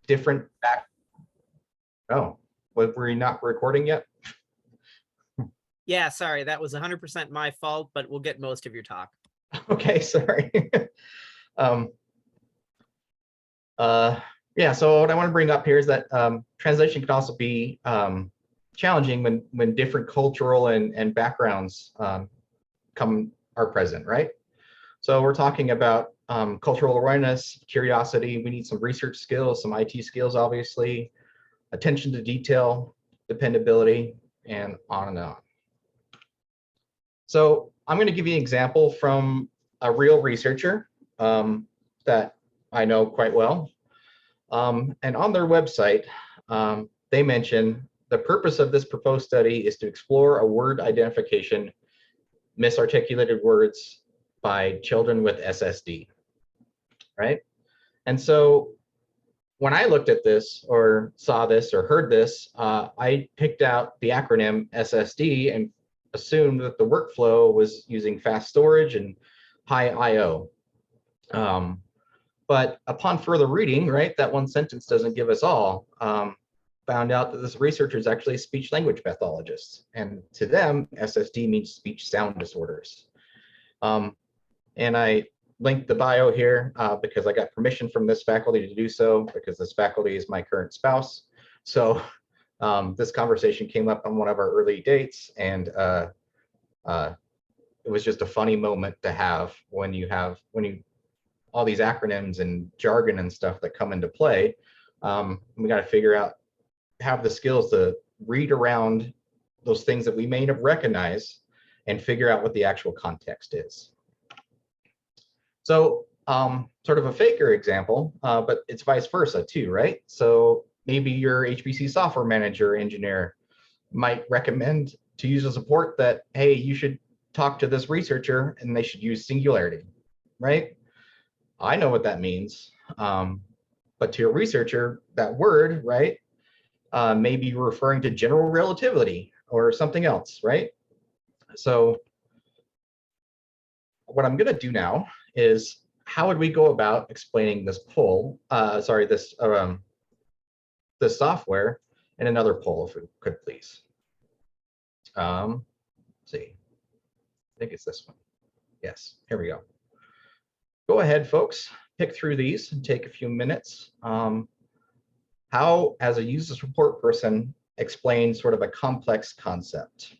different back. Oh, were we not recording yet? Yeah, sorry, that was 100% my fault, but we'll get most of your talk. Okay, sorry. Yeah, so what I want to bring up here is that translation can also be challenging when different cultural and backgrounds are present, right? So we're talking about cultural awareness, curiosity. We need some research skills, some IT skills, obviously, attention to detail, dependability, and on and on. So I'm going to give you an example from a real researcher that I know quite well. And on their website, they mention the purpose of this proposed study is to explore a word identification, misarticulated words by children with SSD, right? And so when I looked at this or saw this or heard this, I picked out the acronym SSD and assumed that the workflow was using fast storage and high I/O. But upon further reading, right, that one sentence doesn't give us all. Found out that this researcher is actually a speech language pathologist, and to them, SSD means speech sound disorders. And I linked the bio here because I got permission from this faculty to do so, because this faculty is my current spouse. So this conversation came up on one of our early dates, and it was just a funny moment to have when you all these acronyms and jargon and stuff that come into play. We got to figure out, have the skills to read around those things that we may have recognized and figure out what the actual context is. So sort of a faker example, but it's vice versa too, right? So maybe your HPC software manager engineer might recommend to use a support that, hey, you should talk to this researcher and they should use singularity, right? I know what that means, but to a researcher, that word, right, may be referring to general relativity or something else, right? So what I'm going to do now is, how would we go about explaining this this software in another poll, if we could please. Let's see, I think it's this one. Yes, here we go. Go ahead, folks, pick through these and take a few minutes. How, as a user support person, explain sort of a complex concept?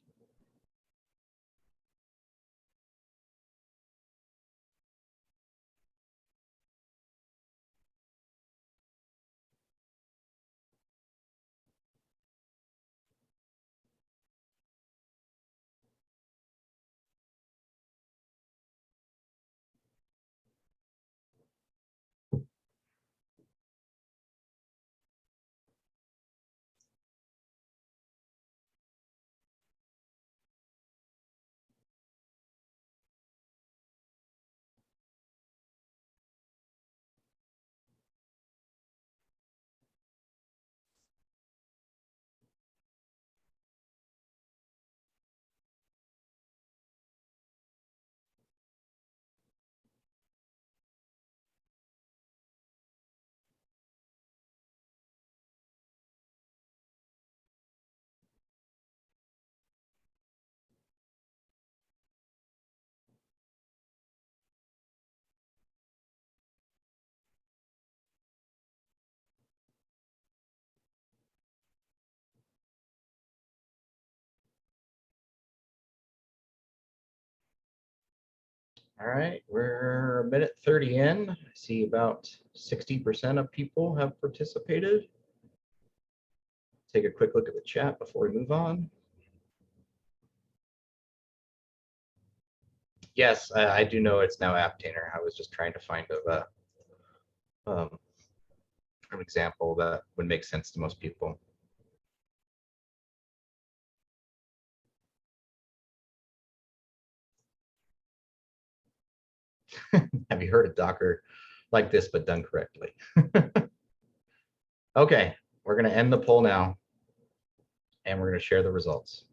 All right, we're a minute 30 in. I see about 60% of people have participated. Take a quick look at the chat before we move on. Yes, I do know it's now Aptainer. I was just trying to find an example that would make sense to most people. Have you heard of Docker like this, but done correctly? Okay, we're going to end the poll now, and we're going to share the results.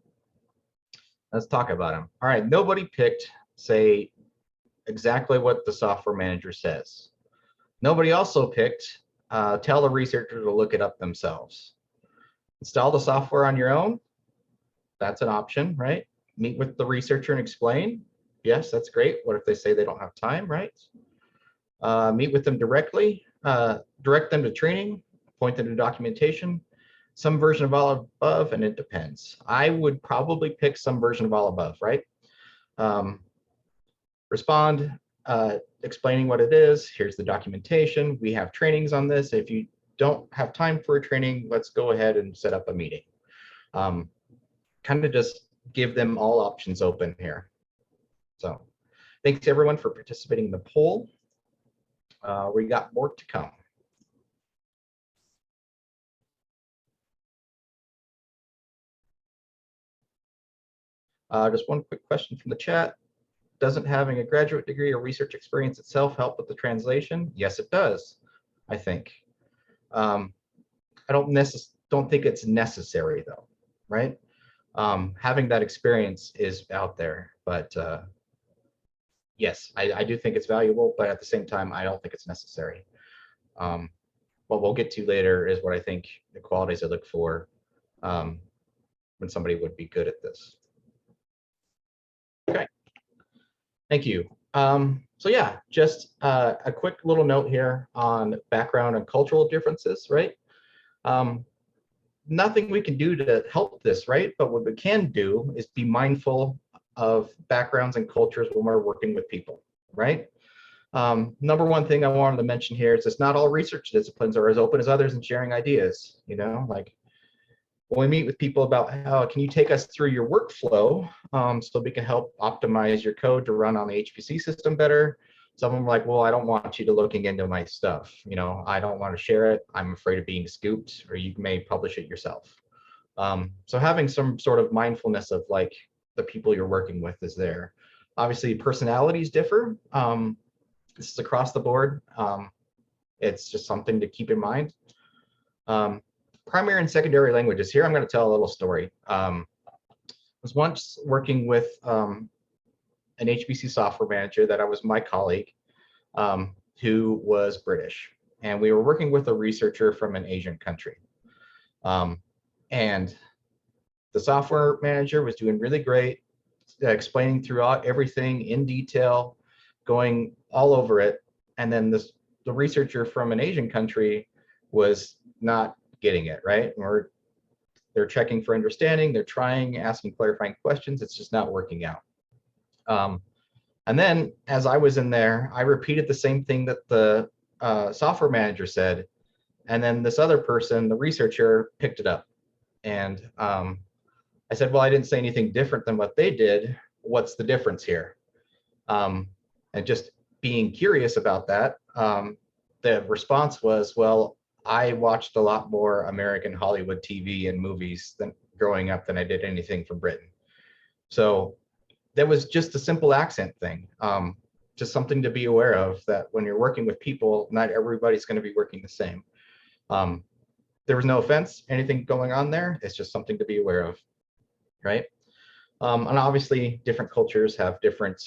Let's talk about them. All right, nobody picked, say, exactly what the software manager says. Nobody also picked tell the researcher to look it up themselves. Install the software on your own. That's an option, right? Meet with the researcher and explain. Yes, that's great. What if they say they don't have time, right? Meet with them directly, direct them to training, point them to documentation, some version of all above, and it depends. I would probably pick some version of all above, right? Respond, explaining what it is. Here's the documentation. We have trainings on this. If you don't have time for a training, let's go ahead and set up a meeting. Kind of just give them all options open here. So thanks everyone for participating in the poll. We got more to come. Just one quick question from the chat. Doesn't having a graduate degree or research experience itself help with the translation? Yes, it does, I think. I don't think it's necessary though, right? Having that experience is out there, but yes, I do think it's valuable, but at the same time, I don't think it's necessary. What we'll get to later is what I think the qualities I look for when somebody would be good at this. Okay, thank you. So yeah, just a quick little note here on background and cultural differences, right? Nothing we can do to help this, right? But what we can do is be mindful of backgrounds and cultures when we're working with people, right? Number one thing I wanted to mention here is it's not all research disciplines are as open as others in sharing ideas, you know, like when we meet with people about how can you take us through your workflow so we can help optimize your code to run on the HPC system better. Some of them are like, well, I don't want you to looking into my stuff. You know, I don't want to share it. I'm afraid of being scooped, or you may publish it yourself. So having some sort of mindfulness of like the people you're working with is there. Obviously, personalities differ. This is across the board. It's just something to keep in mind. Primary and secondary languages. Here, I'm going to tell a little story. I was once working with an HPC software manager that was my colleague, who was British, and we were working with a researcher from an Asian country. And the software manager was doing really great, explaining throughout everything in detail, going all over it. And then the researcher from an Asian country was not getting it, right? Or they're checking for understanding, they're trying, asking clarifying questions, it's just not working out. And then as I was in there, I repeated the same thing that the software manager said. And then this other person, the researcher, picked it up. And I said, well, I didn't say anything different than what they did. What's the difference here? And just being curious about that, the response was, well, I watched a lot more American Hollywood TV and movies than growing up than I did anything from Britain. So that was just a simple accent thing. Just something to be aware of, that when you're working with people, not everybody's going to be working the same. There was no offense, anything going on there. It's just something to be aware of, right? And obviously different cultures have different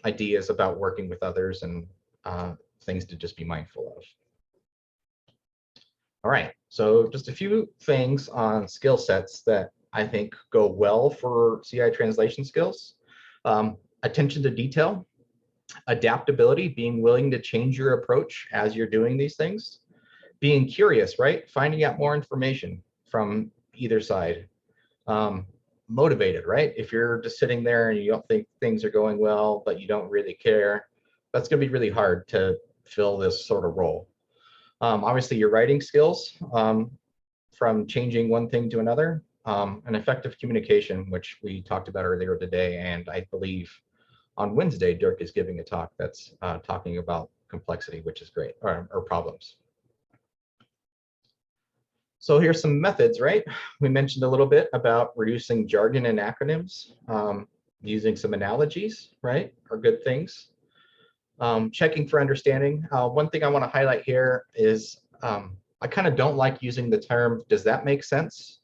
ideas about working with others and things to just be mindful of. All right, so just a few things on skill sets that I think go well for CI translation skills. Attention to detail, adaptability, being willing to change your approach as you're doing these things, being curious, right? Finding out more information from either side. Motivated, right? If you're just sitting there and you don't think things are going well, but you don't really care, that's gonna be really hard to fill this sort of role. Obviously your writing skills, from changing one thing to another, and effective communication, which we talked about earlier today. And I believe on Wednesday, Dirk is giving a talk that's talking about complexity, which is great, or problems. So here's some methods, right? We mentioned a little bit about reducing jargon and acronyms, using some analogies, right, are good things. Checking for understanding. One thing I want to highlight here is I kind of don't like using the term, does that make sense?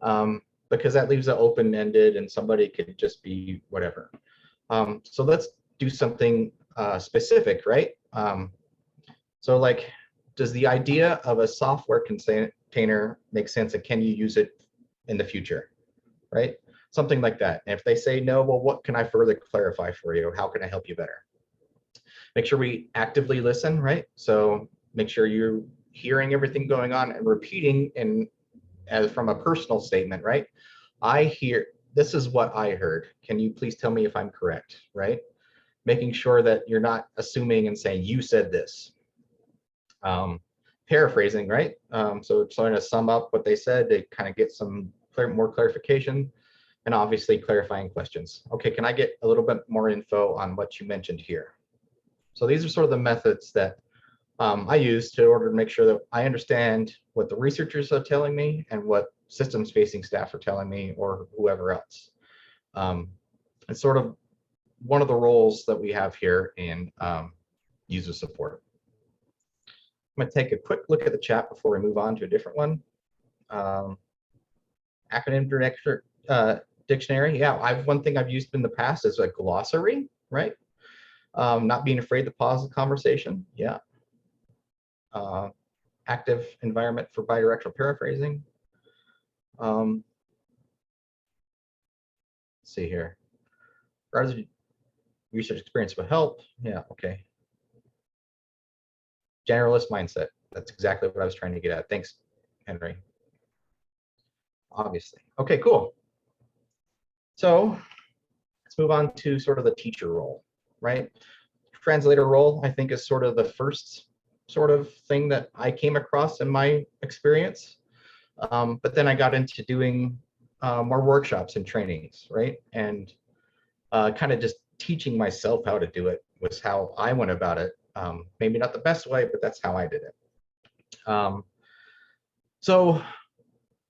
Because that leaves it open-ended and somebody could just be whatever. So let's do something specific, right? So like does the idea of a software container make sense, and can you use it in the future, right? Something like that. And if they say no, well, what can I further clarify for you? How can I help you better? Make sure we actively listen, right? So make sure you're hearing everything going on and repeating as from a personal statement, right? I hear, this is what I heard. Can you please tell me if I'm correct, right? Making sure that you're not assuming and saying, you said this. Paraphrasing, right? So trying to sum up what they said to kind of get some more clarification, and obviously clarifying questions. Okay, can I get a little bit more info on what you mentioned here? So these are sort of the methods that I use to order to make sure that I understand what the researchers are telling me and what systems facing staff are telling me, or whoever else. It's sort of one of the roles that we have here in user support. I'm going to take a quick look at the chat before we move on to a different one. Acronym dictionary. Yeah, one thing I've used in the past is a glossary, right? Not being afraid to pause the conversation. Yeah. Active environment for bidirectional paraphrasing. Let's see here. Rather research experience will help. Yeah, okay. Generalist mindset. That's exactly what I was trying to get at. Thanks, Henry. Obviously. Okay, cool. So let's move on to sort of the teacher role, right? Translator role, I think, is sort of the first sort of thing that I came across in my experience. But then I got into doing more workshops and trainings, right? And kind of just teaching myself how to do it was how I went about it. Maybe not the best way, but that's how I did it. So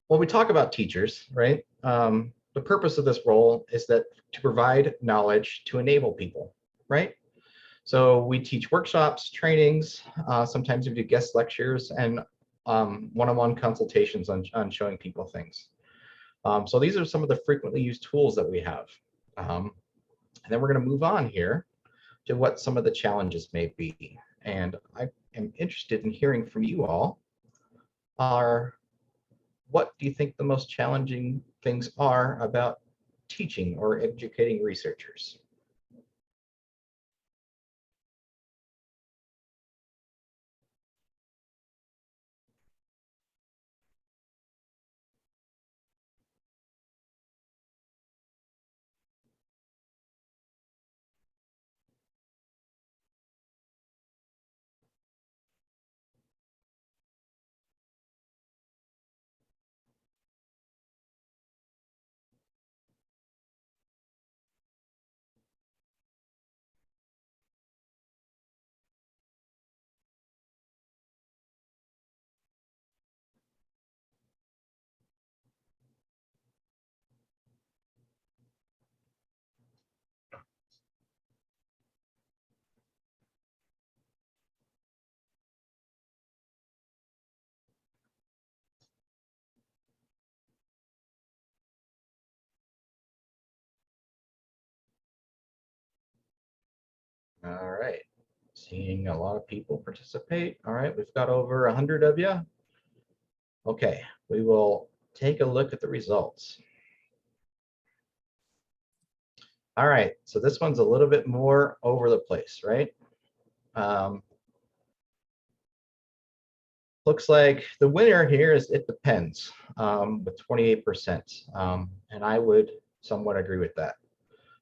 when we talk about teachers, right? The purpose of this role is that to provide knowledge to enable people, right? So we teach workshops, trainings, sometimes we do guest lectures, and one-on-one consultations on showing people things. So these are some of the frequently used tools that we have. And then we're going to move on here to what some of the challenges may be. And I am interested in hearing from you all. What do you think the most challenging things are about teaching or educating researchers? All right, seeing a lot of people participate. All right, we've got over 100 of you. Okay, we will take a look at the results. All right, so this one's a little bit more over the place, right? Looks like the winner here is it depends with 28%. And I would somewhat agree with that.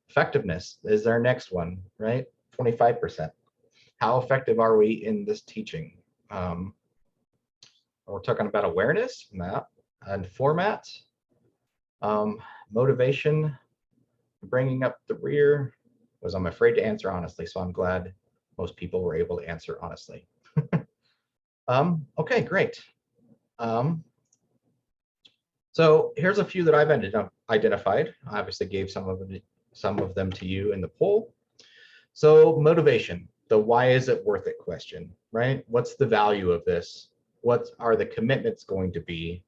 Effectiveness is our next one, right? 25%. How effective are we in this teaching? We're talking about awareness, map, and format, motivation, bringing up the rear. Was I'm afraid to answer honestly, so I'm glad most people were able to answer honestly. Okay, great. So here's a few that I've identified. I obviously gave some of them to you in the poll. So motivation, the why is it worth it question, right? What's the value of this? What are the commitments going to be?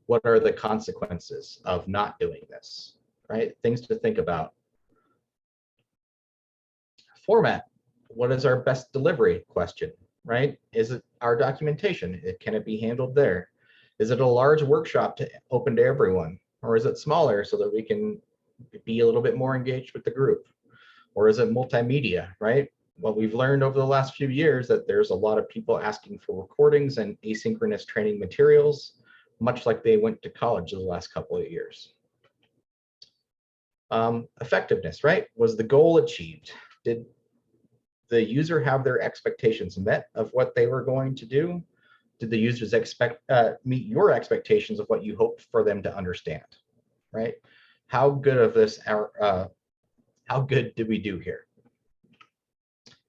What are the consequences of not doing this, right? Things to think about. Format, what is our best delivery question, right? Is it our documentation? Can it be handled there? Is it a large workshop to open to everyone? Or is it smaller so that we can be a little bit more engaged with the group? Or is it multimedia, right? Well, we've learned over the last few years that there's a lot of people asking for recordings and asynchronous training materials, much like they went to college the last couple of years. Effectiveness, right? Was the goal achieved? Did the user have their expectations met of what they were going to do? Did the users meet your expectations of what you hoped for them to understand, right? How good of this, how good did we do here?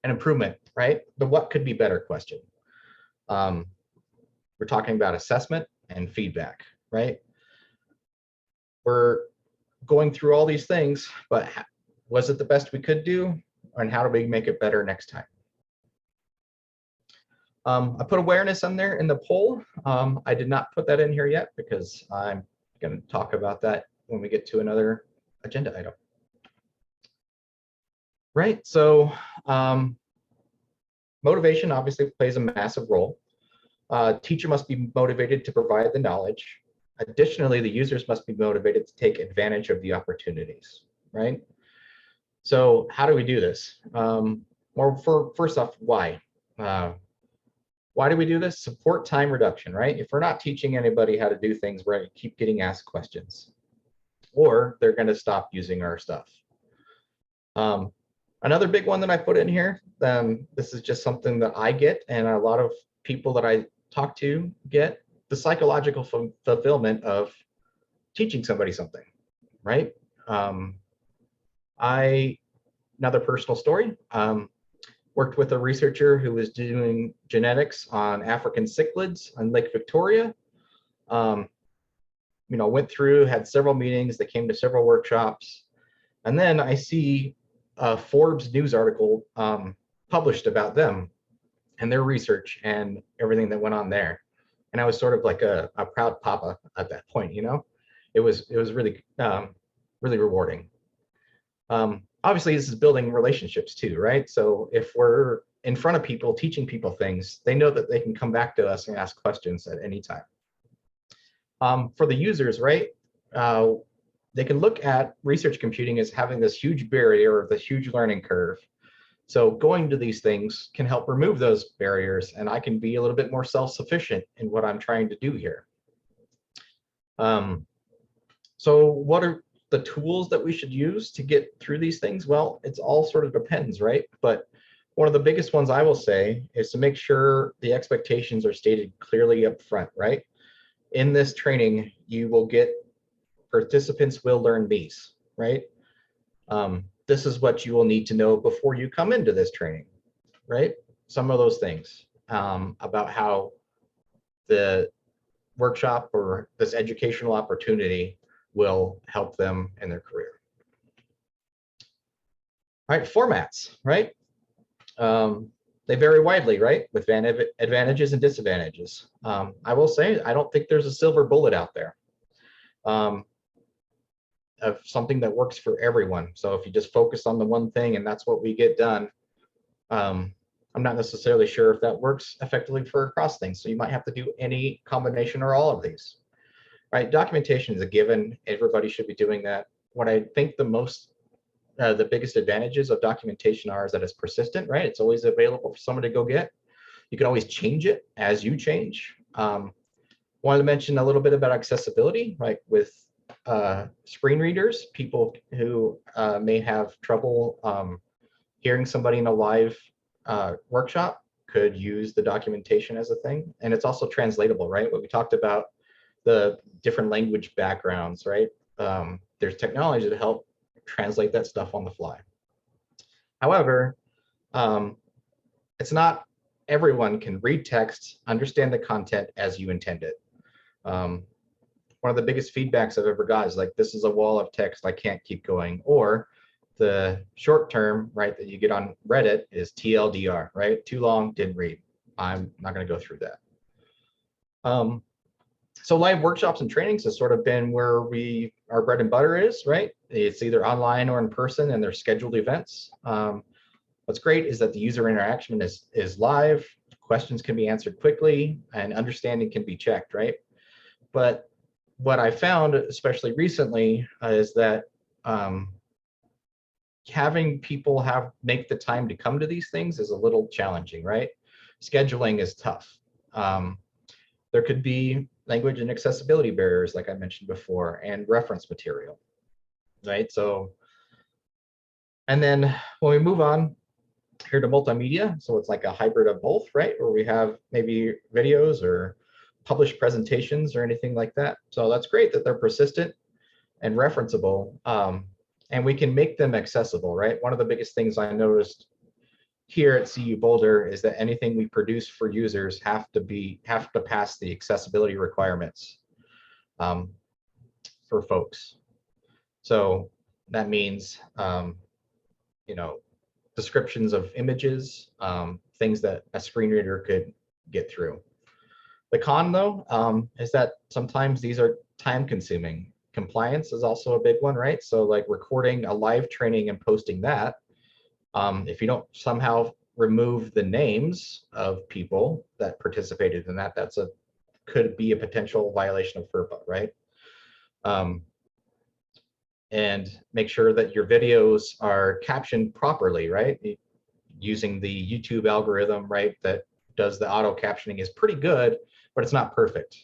An improvement, right? The what could be better question. We're talking about assessment and feedback, right? We're going through all these things, but was it the best we could do? And how do we make it better next time? I put awareness on there in the poll. I did not put that in here yet because I'm going to talk about that when we get to another agenda item. Right, so motivation obviously plays a massive role. Teacher must be motivated to provide the knowledge. Additionally, the users must be motivated to take advantage of the opportunities, right? So how do we do this? First off, why? Why do we do this? Support time reduction, right? If we're not teaching anybody how to do things, we're going to keep getting asked questions, or they're going to stop using our stuff. Another big one that I put in here, this is just something that I get and a lot of people that I talk to get, the psychological fulfillment of teaching somebody something, right? Another personal story, worked with a researcher who was doing genetics on African cichlids on Lake Victoria. Went through, had several meetings, they came to several workshops, and then I see a Forbes news article published about them and their research and everything that went on there. And I was sort of like a proud papa at that point, It was really, really rewarding. Obviously, this is building relationships too, right? So if we're in front of people, teaching people things, they know that they can come back to us and ask questions at any time. For the users, right? They can look at research computing as having this huge barrier, this huge learning curve. So going to these things can help remove those barriers, and I can be a little bit more self-sufficient in what I'm trying to do here. So what are the tools that we should use to get through these things? Well, it's all sort of depends, right? But one of the biggest ones I will say is to make sure the expectations are stated clearly up front, right? In this training, you will get participants will learn these, right? This is what you will need to know before you come into this training, right? Some of those things about how the workshop or this educational opportunity will help them in their career. All right, formats, right? They vary widely, right? With advantages and disadvantages. I will say, I don't think there's a silver bullet out there of something that works for everyone. So if you just focus on the one thing and that's what we get done, I'm not necessarily sure if that works effectively for across things. So you might have to do any combination or all of these. Right, documentation is a given. Everybody should be doing that. What I think the biggest advantages of documentation are is that it's persistent, right? It's always available for someone to go get. You can always change it as you change. Wanted to mention a little bit about accessibility, right? With screen readers, people who may have trouble hearing somebody in a live workshop could use the documentation as a thing. And it's also translatable, right? What we talked about, the different language backgrounds, right? There's technology to help translate that stuff on the fly. However, it's not everyone can read text, understand the content as you intend it. One of the biggest feedbacks I've ever got is like, this is a wall of text, I can't keep going. Or the short term, right, that you get on Reddit is TLDR, right? Too long, didn't read. I'm not going to go through that. So live workshops and trainings has sort of been where our bread and butter is, right? It's either online or in person, and they're scheduled events. What's great is that the user interaction is live. questions can be answered quickly and understanding can be checked, right? But what I found, especially recently, is that having people make the time to come to these things is a little challenging, right? Scheduling is tough. There could be language and accessibility barriers, like I mentioned before, and reference material, right? So, and then when we move on here to multimedia, so it's like a hybrid of both, right? Where we have maybe videos or published presentations or anything like that. So that's great that they're persistent and referenceable, and we can make them accessible, right? One of the biggest things I noticed here at CU Boulder is that anything we produce for users have to pass the accessibility requirements for folks. So that means descriptions of images, things that a screen reader could get through. The con, though, is that sometimes these are time consuming. Compliance is also a big one, right? So like recording a live training and posting that, if you don't somehow remove the names of people that participated in that, could be a potential violation of FERPA, right? And make sure that your videos are captioned properly, right? Using the YouTube algorithm, right, that does the auto captioning is pretty good, but it's not perfect.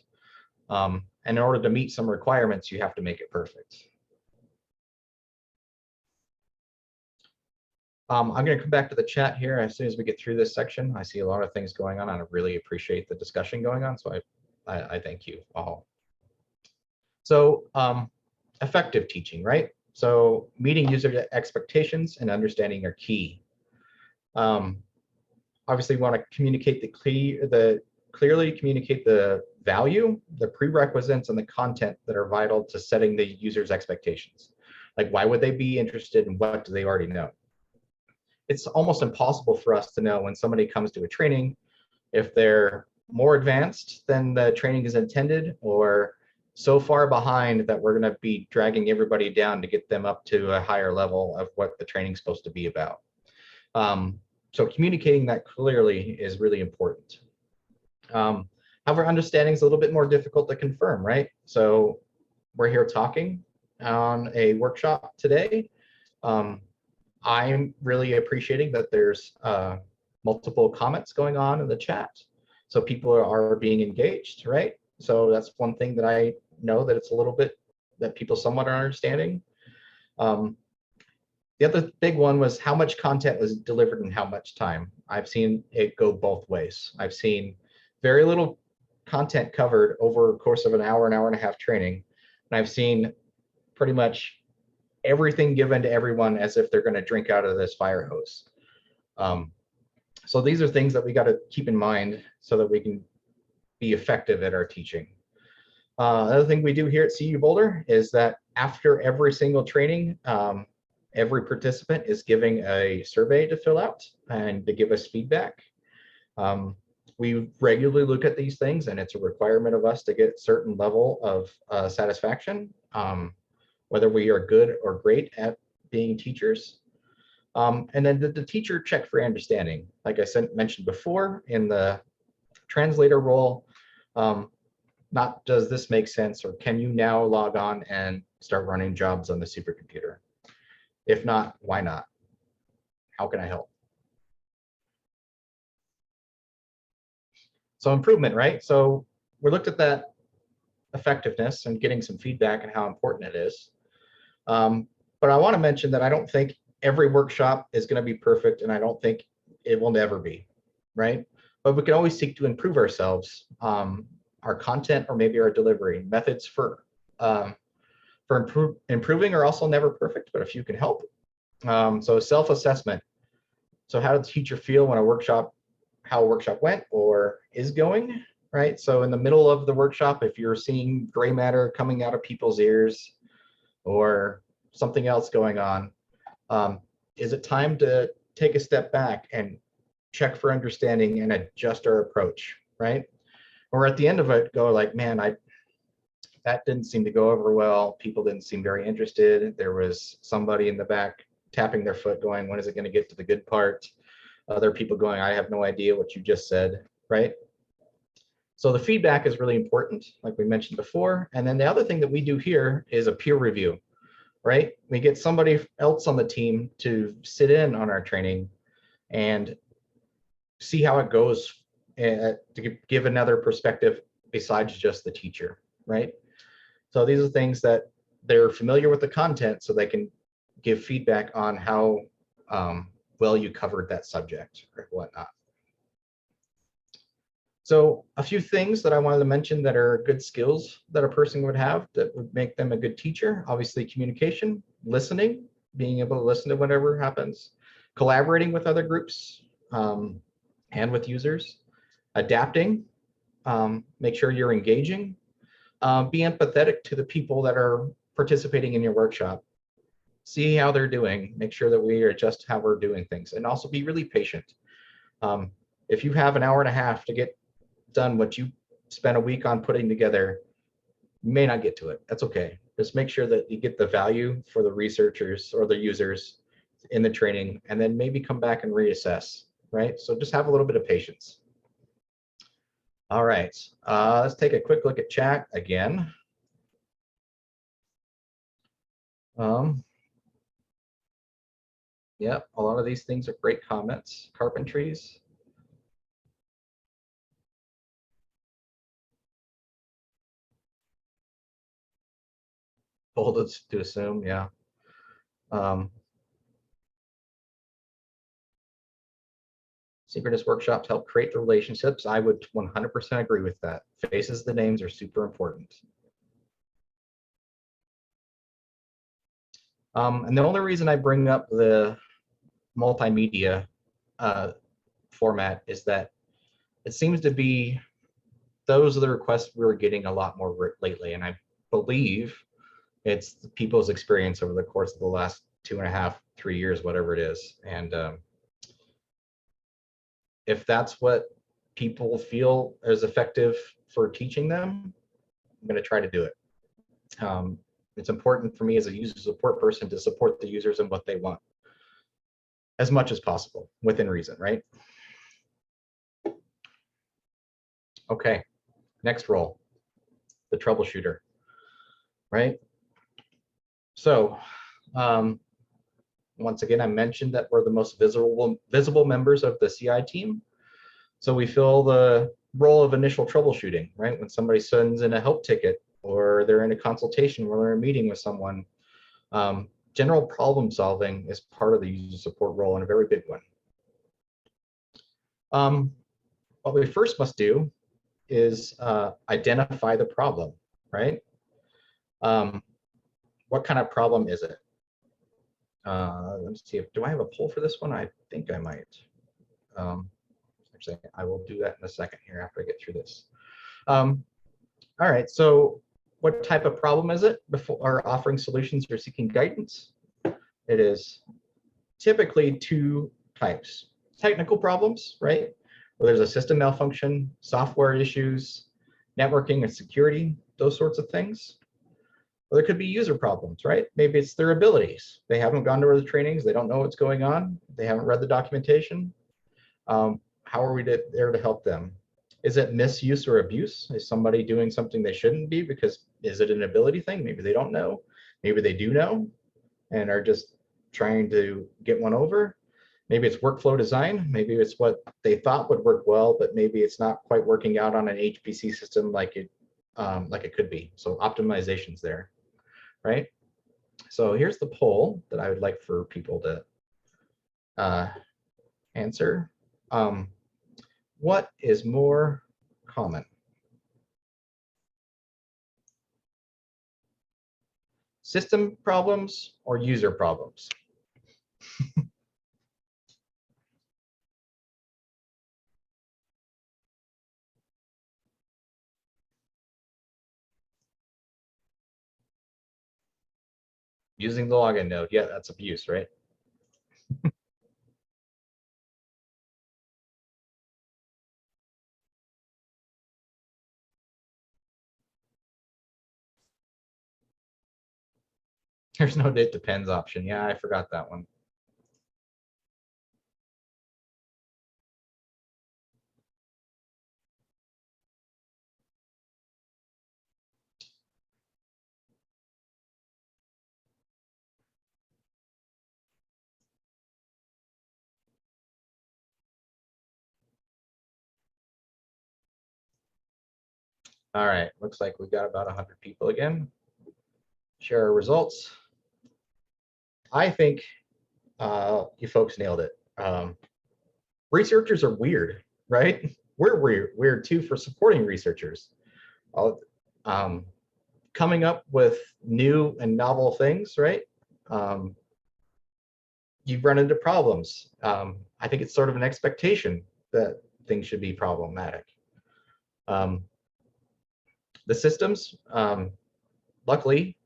And in order to meet some requirements, you have to make it perfect. I'm going to come back to the chat here as soon as we get through this section. I see a lot of things going on, and I really appreciate the discussion going on, so I thank you all. So effective teaching, right? So meeting user expectations and understanding are key. Obviously, we want to communicate clearly communicate the value, the prerequisites, and the content that are vital to setting the user's expectations. Like, why would they be interested and what do they already know? It's almost impossible for us to know when somebody comes to a training if they're more advanced than the training is intended or so far behind that we're going to be dragging everybody down to get them up to a higher level of what the training's supposed to be about. So communicating that clearly is really important. However, understanding is a little bit more difficult to confirm, right? So we're here talking on a workshop today. I'm really appreciating that there's multiple comments going on in the chat. So people are being engaged, right? So that's one thing that I know that it's a little bit that people somewhat are understanding. The other big one was how much content was delivered in how much time. I've seen it go both ways. I've seen very little content covered over the course of an hour and a half training. And I've seen pretty much everything given to everyone as if they're going to drink out of this fire hose. So these are things that we got to keep in mind so that we can be effective at our teaching. Another thing we do here at CU Boulder is that after every single training, every participant is giving a survey to fill out and to give us feedback. We regularly look at these things, and it's a requirement of us to get a certain level of satisfaction, whether we are good or great at being teachers. And then the teacher check for understanding. Like I mentioned before, in the translator role, not does this make sense, or can you now log on and start running jobs on the supercomputer? If not, why not? How can I help? So improvement, right? So we looked at that effectiveness and getting some feedback and how important it is. But I want to mention that I don't think every workshop is going to be perfect, and I don't think it will never be, right? But we can always seek to improve ourselves, our content, or maybe our delivery methods for improving are also never perfect, but if you can help. So self-assessment. So how did the teacher feel when how a workshop went or is going, right? So in the middle of the workshop, if you're seeing gray matter coming out of people's ears or something else going on, is it time to take a step back and check for understanding and adjust our approach, right? Or at the end of it, go like, man, that didn't seem to go over well. People didn't seem very interested. There was somebody in the back tapping their foot going, when is it going to get to the good part? Other people going, I have no idea what you just said. right? So the feedback is really important, like we mentioned before. And then the other thing that we do here is a peer review, right? We get somebody else on the team to sit in on our training and see how it goes, to give another perspective besides just the teacher, right? So these are things that they're familiar with the content, so they can give feedback on how well you covered that subject or whatnot. So a few things that I wanted to mention that are good skills that a person would have that would make them a good teacher. Obviously, communication, listening, being able to listen to whatever happens, collaborating with other groups and with users, adapting, make sure you're engaging, be empathetic to the people that are participating in your workshop. See how they're doing, make sure that we adjust how we're doing things, and also be really patient. If you have an hour and a half to get done what you spent a week on putting together, you may not get to it. That's okay. Just make sure that you get the value for the researchers or the users in the training, and then maybe come back and reassess, right? So just have a little bit of patience. All right, let's take a quick look at chat again. Yep, a lot of these things are great comments. Carpentries. Bold to assume, yeah. Synchronous workshops help create the relationships. I would 100% agree with that. Faces, the names are super important. And the only reason I bring up the multimedia format is that it seems to be those are the requests we were getting a lot more lately. And I believe it's people's experience over the course of the last 2.5, 3 years, whatever it is. And if that's what people feel is effective for teaching them, I'm going to try to do it. It's important for me as a user support person to support the users and what they want as much as possible within reason, right? Okay, next role, the troubleshooter, right? So once again, I mentioned that we're the most visible members of the CI team. So we fill the role of initial troubleshooting, right? When somebody sends in a help ticket or they're in a consultation or they're in a meeting with someone, general problem solving is part of the user support role and a very big one. What we first must do is identify the problem, right? What kind of problem is it? Let's see, do I have a poll for this one? I think I might. Actually, I will do that in a second here after I get through this. All right, so what type of problem is it? Before offering solutions or seeking guidance? It is typically two types. Technical problems, right? Where there's a system malfunction, software issues, networking and security, those sorts of things. Or there could be user problems, right? Maybe it's their abilities. They haven't gone to the trainings, they don't know what's going on, they haven't read the documentation. How are we there to help them? Is it misuse or abuse? Is somebody doing something they shouldn't be? Because is it an ability thing? Maybe they don't know. Maybe they do know and are just trying to get one over. Maybe it's workflow design. Maybe it's what they thought would work well, but maybe it's not quite working out on an HPC system like it could be. So optimization's there, right? So here's the poll that I would like for people to answer. What is more common? System problems or user problems? Using the login node, yeah, that's abuse, right? There's no it depends option. Yeah, I forgot that one. All right, looks like we've got about 100 people again. Share our results. I think you folks nailed it. Researchers are weird, right? We're weird too for supporting researchers. Um, Coming up with new and novel things, right? You run into problems. I think it's sort of an expectation that things should be problematic. The systems, luckily,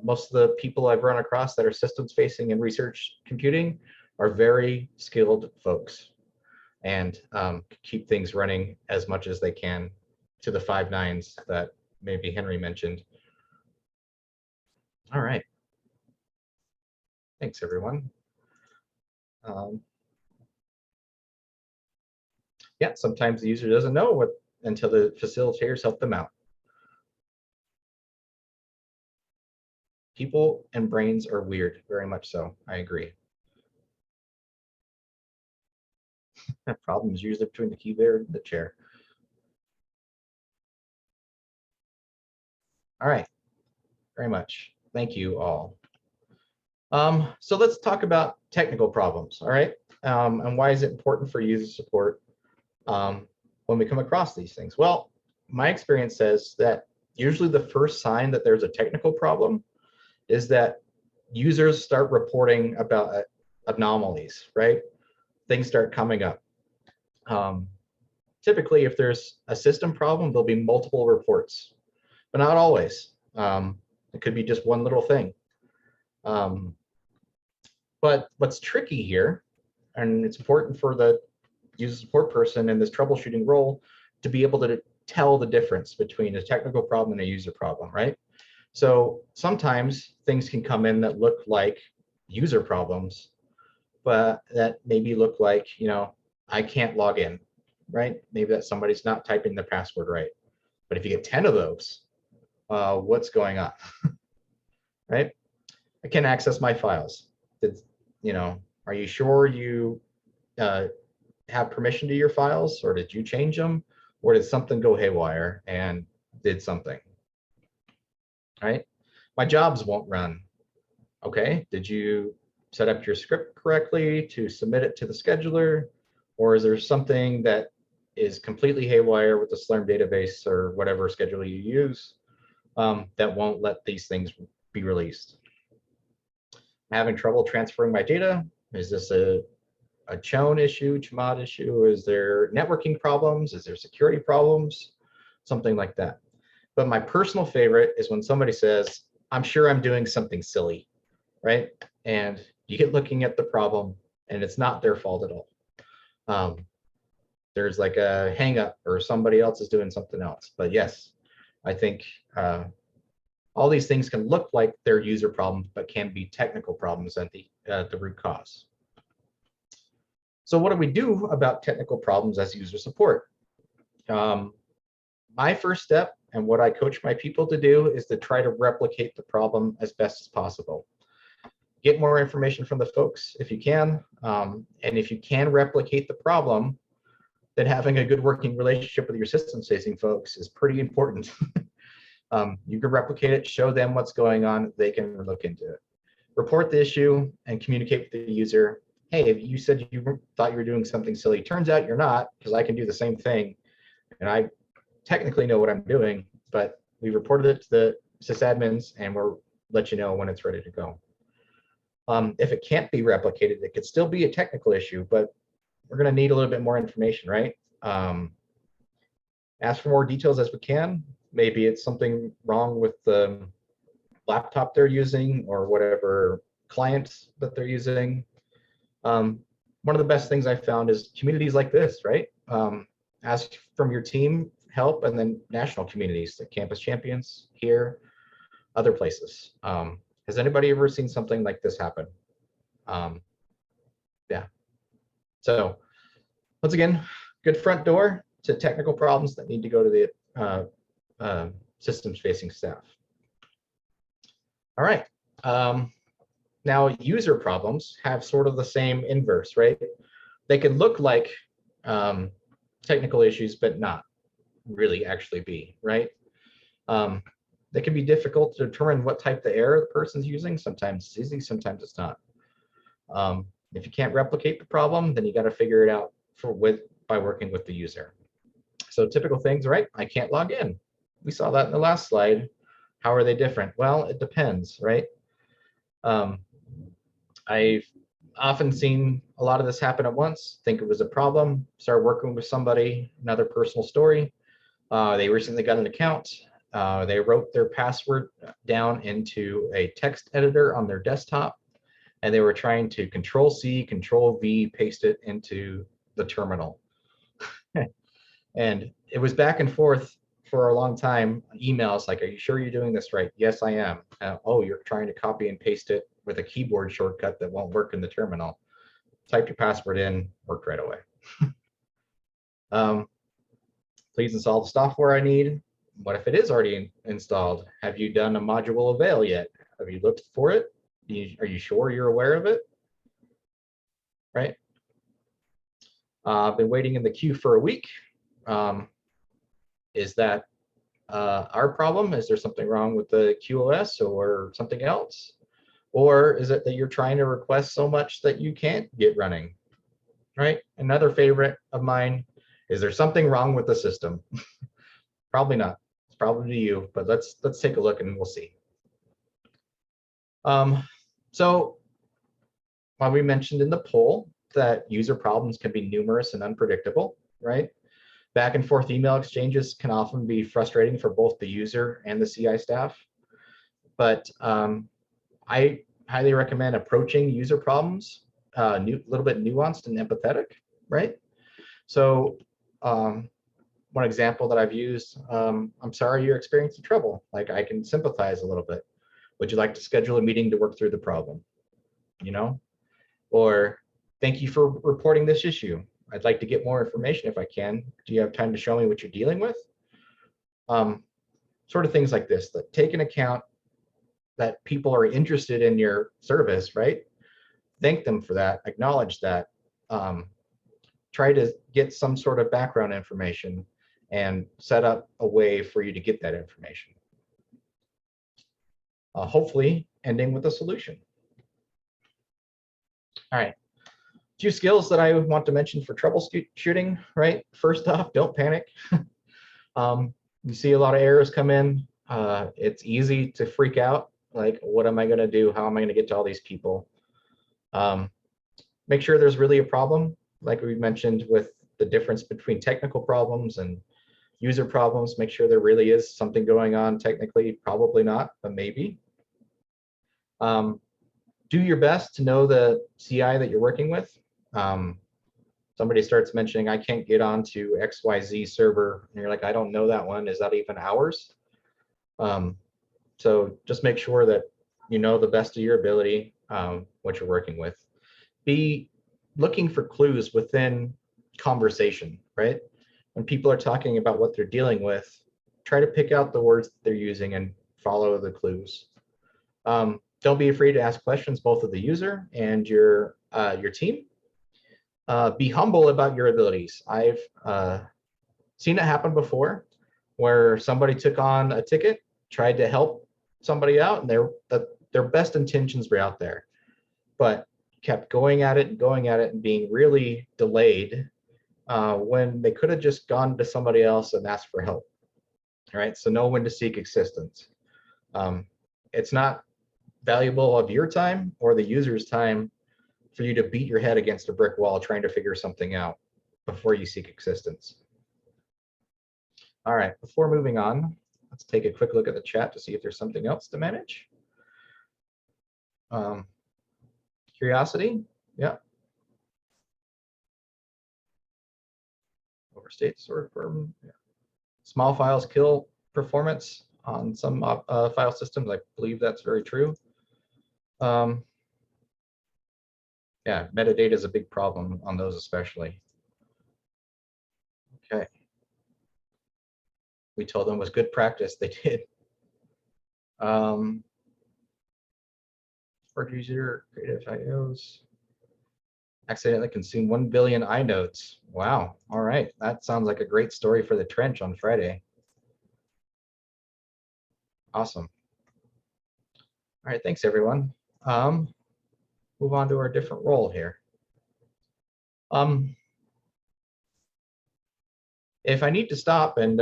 most of the people I've run across that are systems facing in research computing are very skilled folks and keep things running as much as they can to the 5 nines that maybe Henry mentioned. All right. Thanks, everyone. Yeah, sometimes the user doesn't know what until the facilitators help them out. People and brains are weird, very much so. I agree. That problem is usually between the keyboard and the chair. All right, very much. Thank you all. So let's talk about technical problems, all right? And why is it important for user support when we come across these things? Well, my experience says that usually the first sign that there's a technical problem is that users start reporting about anomalies, right? Things start coming up. Typically, if there's a system problem, there'll be multiple reports, but not always. It could be just one little thing. But what's tricky here, and it's important for the user support person in this troubleshooting role to be able to tell the difference between a technical problem and a user problem, right? So sometimes things can come in that look like user problems, but that maybe look like, I can't log in, right? Maybe that somebody's not typing the password right. But if you get 10 of those, what's going on, right? I can't access my files. Are you sure you have permission to your files, or did you change them, or did something go haywire and did something, right? My jobs won't run. Okay, did you set up your script correctly to submit it to the scheduler, or is there something that is completely haywire with the Slurm database or whatever scheduler you use that won't let these things be released? I'm having trouble transferring my data. Is this a chown issue, chmod issue? Is there networking problems? Is there security problems? Something like that. But my personal favorite is when somebody says, I'm sure I'm doing something silly, right? And you get looking at the problem and it's not their fault at all. There's like a hang up or somebody else is doing something else. But yes, I think all these things can look like they're user problems, but can be technical problems at the root cause. So what do we do about technical problems as user support? My first step, and what I coach my people to do, is to try to replicate the problem as best as possible. Get more information from the folks if you can. And if you can replicate the problem, then having a good working relationship with your systems facing folks is pretty important. You can replicate it, show them what's going on, they can look into it. Report the issue and communicate with the user. Hey, you said you thought you were doing something silly. Turns out you're not, because I can do the same thing. And I technically know what I'm doing, but we reported it to the sysadmins and we'll let you know when it's ready to go. If it can't be replicated, it could still be a technical issue, but we're going to need a little bit more information, right? Ask for more details as we can. Maybe it's something wrong with the laptop they're using or whatever clients that they're using. One of the best things I found is communities like this, right? Ask from your team help, and then national communities, the Campus Champions here, other places. Has anybody ever seen something like this happen? Yeah. So once again, good front door to technical problems that need to go to the systems facing staff. All right. Now user problems have sort of the same inverse, right? They can look like technical issues, but not really actually be, right? They can be difficult to determine what type of error the person's using. Sometimes it's easy, sometimes it's not. If you can't replicate the problem, then you got to figure it out by working with the user. So typical things, right? I can't log in. We saw that in the last slide. How are they different? Well, it depends, right? I've often seen a lot of this happen at once, think it was a problem, start working with somebody, another personal story. They recently got an account. They wrote their password down into a text editor on their desktop, and they were trying to Control-C, Control-V, paste it into the terminal. And it was back and forth for a long time, emails like, are you sure you're doing this right? Yes, I am. Oh, you're trying to copy and paste it with a keyboard shortcut that won't work in the terminal. Type your password in, worked right away. Please install the software I need. What if it is already installed? Have you done a module avail yet? Have you looked for it? Are you sure you're aware of it? Right? I've been waiting in the queue for a week. Is that our problem? Is there something wrong with the QoS or something else? Or is it that you're trying to request so much that you can't get running? Right? Another favorite of mine, is there something wrong with the system? Probably not. It's probably you, but let's take a look and we'll see. So while we mentioned in the poll that user problems can be numerous and unpredictable, right? Back and forth email exchanges can often be frustrating for both the user and the CI staff. But I highly recommend approaching user problems a little bit nuanced and empathetic, right? So one example that I've used, I'm sorry you're experiencing trouble. Like, I can sympathize a little bit. Would you like to schedule a meeting to work through the problem? You know, or thank you for reporting this issue. I'd like to get more information if I can. Do you have time to show me what you're dealing with? Sort of things like this that take into account that people are interested in your service, right? Thank them for that, acknowledge that, try to get some sort of background information and set up a way for you to get that information. Hopefully ending with a solution. All right, 2 skills that I want to mention for troubleshooting, right? First off, don't panic. You see a lot of errors come in. It's easy to freak out. Like, what am I gonna do? How am I gonna get to all these people? Make sure there's really a problem, like we mentioned with the difference between technical problems and user problems. Make sure there really is something going on technically, probably not, but maybe. Do your best to know the CI that you're working with. Somebody starts mentioning, I can't get onto XYZ server, and you're like, I don't know that one. Is that even ours? So just make sure that you know the best of your ability what you're working with. Be looking for clues within conversation, right? When people are talking about what they're dealing with, try to pick out the words that they're using and follow the clues. Don't be afraid to ask questions, both of the user and your team. Be humble about your abilities. I've seen it happen before, where somebody took on a ticket, tried to help somebody out, and their best intentions were out there, but kept going at it and being really delayed when they could have just gone to somebody else and asked for help. All right, so know when to seek assistance. It's not valuable of your time or the user's time for you to beat your head against a brick wall trying to figure something out before you seek assistance. All right, before moving on, let's take a quick look at the chat to see if there's something else to manage. Curiosity, yeah. Overstate sort firm. Yeah. Small files kill performance on some file systems. I believe that's very true. Yeah, metadata is a big problem on those especially. Okay. We told them it was good practice. They did. For user creative IOs. Accidentally consume 1 billion inodes. Wow. All right. That sounds like a great story for the trench on Friday. Awesome. All right, thanks everyone. Move on to our different role here. If I need to stop and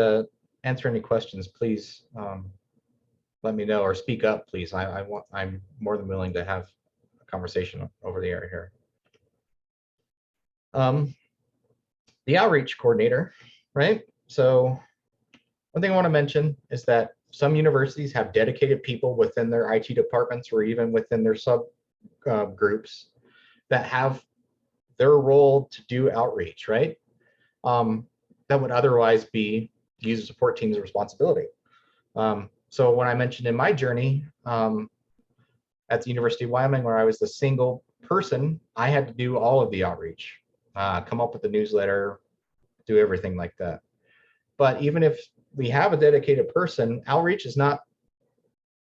answer any questions, please let me know, or speak up, please. I'm more than willing to have a conversation over the air here. The outreach coordinator, right? So one thing I want to mention is that some universities have dedicated people within their IT departments or even within their sub groups that have their role to do outreach, right? That would otherwise be user support team's responsibility. So when I mentioned in my journey at the University of Wyoming, where I was the single person, I had to do all of the outreach, come up with the newsletter, do everything like that. But even if we have a dedicated person, outreach is not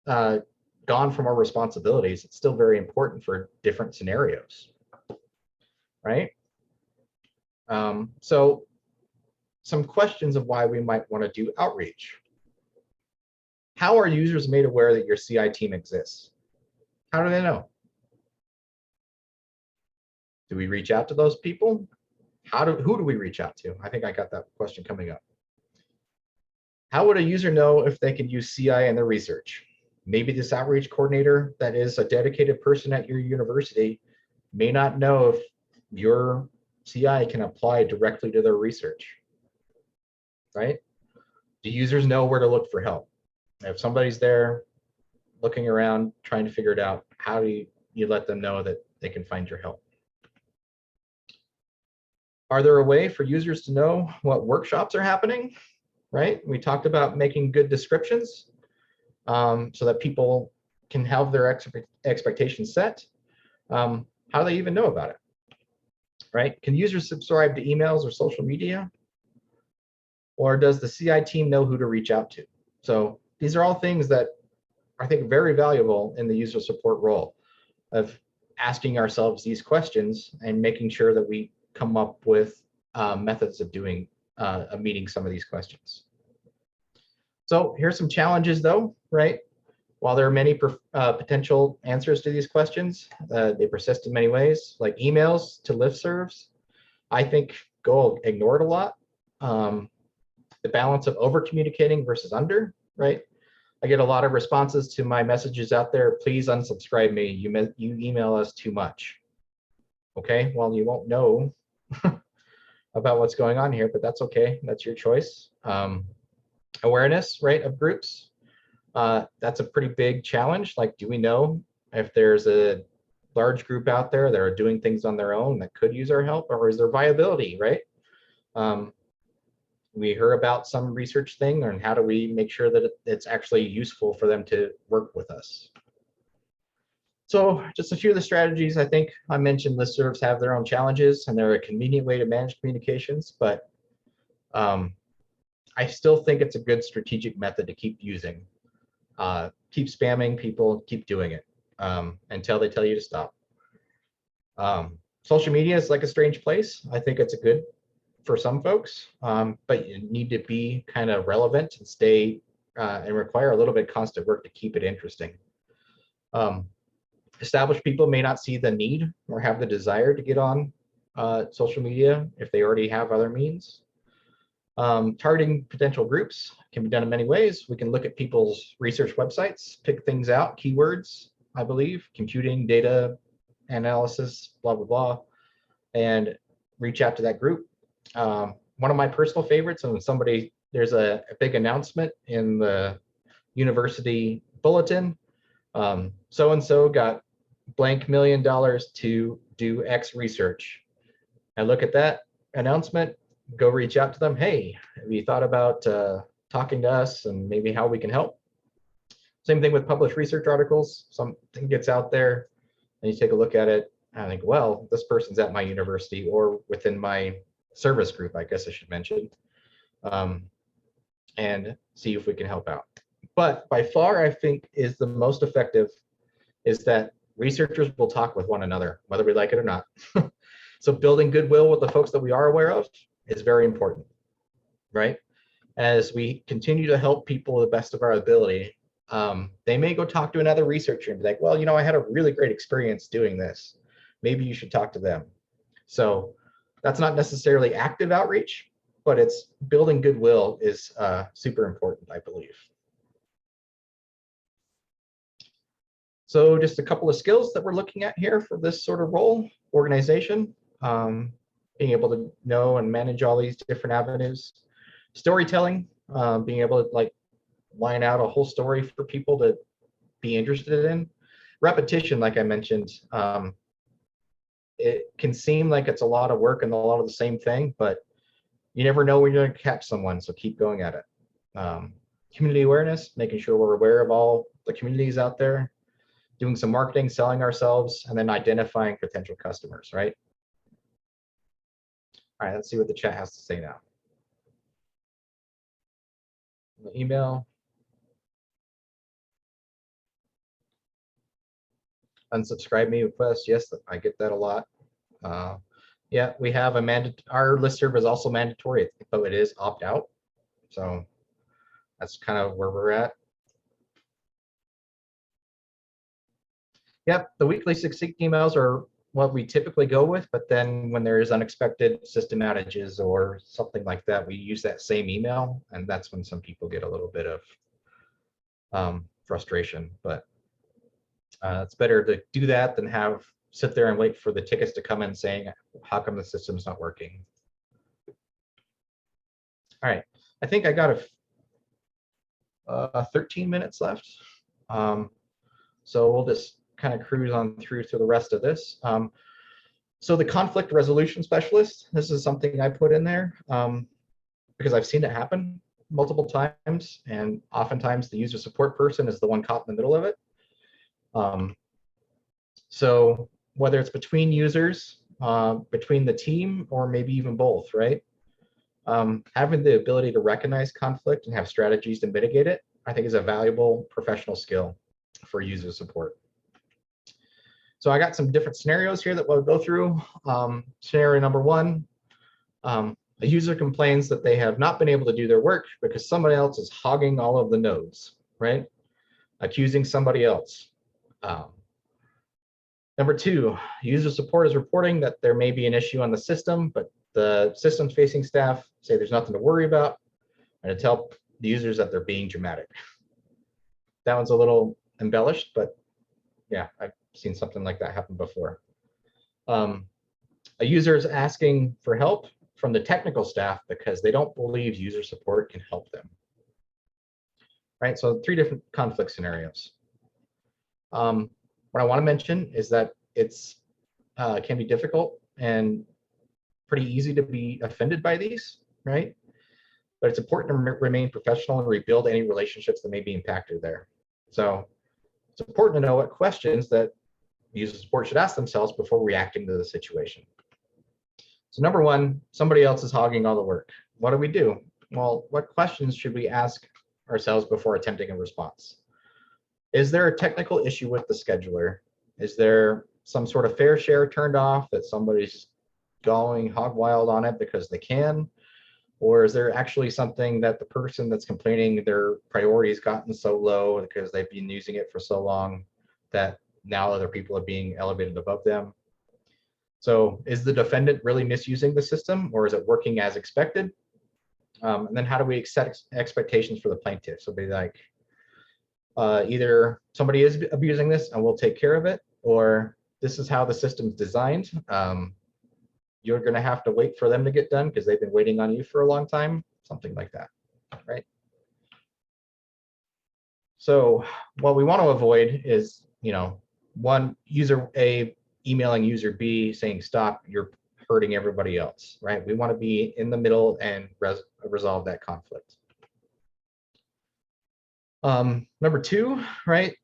gone from our responsibilities. It's still very important for different scenarios, right? So some questions of why we might want to do outreach. How are users made aware that your CI team exists? How do they know? Do we reach out to those people? Who do we reach out to? I think I got that question coming up. How would a user know if they could use CI in their research? Maybe this outreach coordinator that is a dedicated person at your university may not know if your CI can apply directly to their research, right? Do users know where to look for help? If somebody's there looking around, trying to figure it out, how do you let them know that they can find your help? Are there a way for users to know what workshops are happening, right? We talked about making good descriptions so that people can have their expectations set. How do they even know about it, right? Can users subscribe to emails or social media? Or does the CI team know who to reach out to? So these are all things that I think very valuable in the user support role of asking ourselves these questions and making sure that we come up with methods of meeting some of these questions. So here's some challenges though, right? While there are many potential answers to these questions, they persist in many ways, like emails to listservs. I think go ignore it a lot. The balance of over communicating versus under, right? I get a lot of responses to my messages out there. Please unsubscribe me. You email us too much. Okay, well, you won't know about what's going on here, but that's okay. That's your choice. Awareness, right, of groups. That's a pretty big challenge. Like, do we know if there's a large group out there that are doing things on their own that could use our help, or is there viability, right? We heard about some research thing, and how do we make sure that it's actually useful for them to work with us? So just a few of the strategies. I think I mentioned listservs have their own challenges and they're a convenient way to manage communications, but I still think it's a good strategic method to keep using. Keep spamming people, keep doing it until they tell you to stop. Social media is like a strange place. I think it's a good for some folks, but you need to be kind of relevant and stay and require a little bit of constant work to keep it interesting. Established people may not see the need or have the desire to get on social media if they already have other means. Targeting potential groups can be done in many ways. We can look at people's research websites, pick things out, keywords, I believe, computing, data, analysis, blah, blah, blah, and reach out to that group. One of my personal favorites, and there's a big announcement in the university bulletin, so-and-so got blank $1 million to do X research. I look at that announcement, go reach out to them. Hey, have you thought about talking to us and maybe how we can help? Same thing with published research articles. Something gets out there and you take a look at it. And I think, well, this person's at my university or within my service group, I guess I should mention, and see if we can help out. But by far, I think is the most effective is that researchers will talk with one another, whether we like it or not. So building goodwill with the folks that we are aware of is very important, right? As we continue to help people to the best of our ability, They may go talk to another researcher and be like, well, I had a really great experience doing this. Maybe you should talk to them. So that's not necessarily active outreach, but it's building goodwill is super important, I believe. So just a couple of skills that we're looking at here for this sort of role: organization, being able to know and manage all these different avenues; storytelling, being able to line out a whole story for people to be interested in; repetition, like I mentioned. It can seem like it's a lot of work and a lot of the same thing, but you never know when you're going to catch someone, so keep going at it. Community awareness, making sure we're aware of all the communities out there; doing some marketing, selling ourselves, and then identifying potential customers, right? All right, let's see what the chat has to say now. The email. Unsubscribe me request. Yes, I get that a lot. Yeah, we have our listserv is also mandatory, but it is opt out. So that's kind of where we're at. Yep, the weekly succinct emails are what we typically go with, but then when there is unexpected system outages or something like that, we use that same email, and that's when some people get a little bit of frustration. But it's better to do that than sit there and wait for the tickets to come in saying, how come the system's not working? All right, I think I got 13 minutes left. So we'll just kind of cruise on through to the rest of this. So the conflict resolution specialist, this is something I put in there because I've seen it happen multiple times, and oftentimes the user support person is the one caught in the middle of it. So whether it's between users, between the team, or maybe even both, right? Having the ability to recognize conflict and have strategies to mitigate it, I think, is a valuable professional skill for user support. So I got some different scenarios here that we'll go through. Scenario number one, a user complains that they have not been able to do their work because somebody else is hogging all of the nodes, right? Accusing somebody else. Number two, user support is reporting that there may be an issue on the system, but the systems facing staff say there's nothing to worry about, and to tell the users that they're being dramatic. That one's a little embellished, but yeah, I've seen something like that happen before. A user is asking for help from the technical staff because they don't believe user support can help them. Right, so 3 different conflict scenarios. What I want to mention is that it's can be difficult and pretty easy to be offended by these, right? But it's important to remain professional and rebuild any relationships that may be impacted there. So it's important to know what questions that user support should ask themselves before reacting to the situation. So number one, somebody else is hogging all the work. What do we do? Well, what questions should we ask ourselves before attempting a response? Is there a technical issue with the scheduler? Is there some sort of fair share turned off that somebody's going hog wild on it because they can? Or is there actually something that the person that's complaining their priority's gotten so low because they've been using it for so long that now other people are being elevated above them? So is the defendant really misusing the system, or is it working as expected? And then how do we set expectations for the plaintiff? So be like, either somebody is abusing this and we'll take care of it, or this is how the system's designed. You're going to have to wait for them to get done because they've been waiting on you for a long time, something like that, right? So what we want to avoid is, one, user A emailing user B saying, stop, you're hurting everybody else, right? We want to be in the middle and resolve that conflict. Number two, right?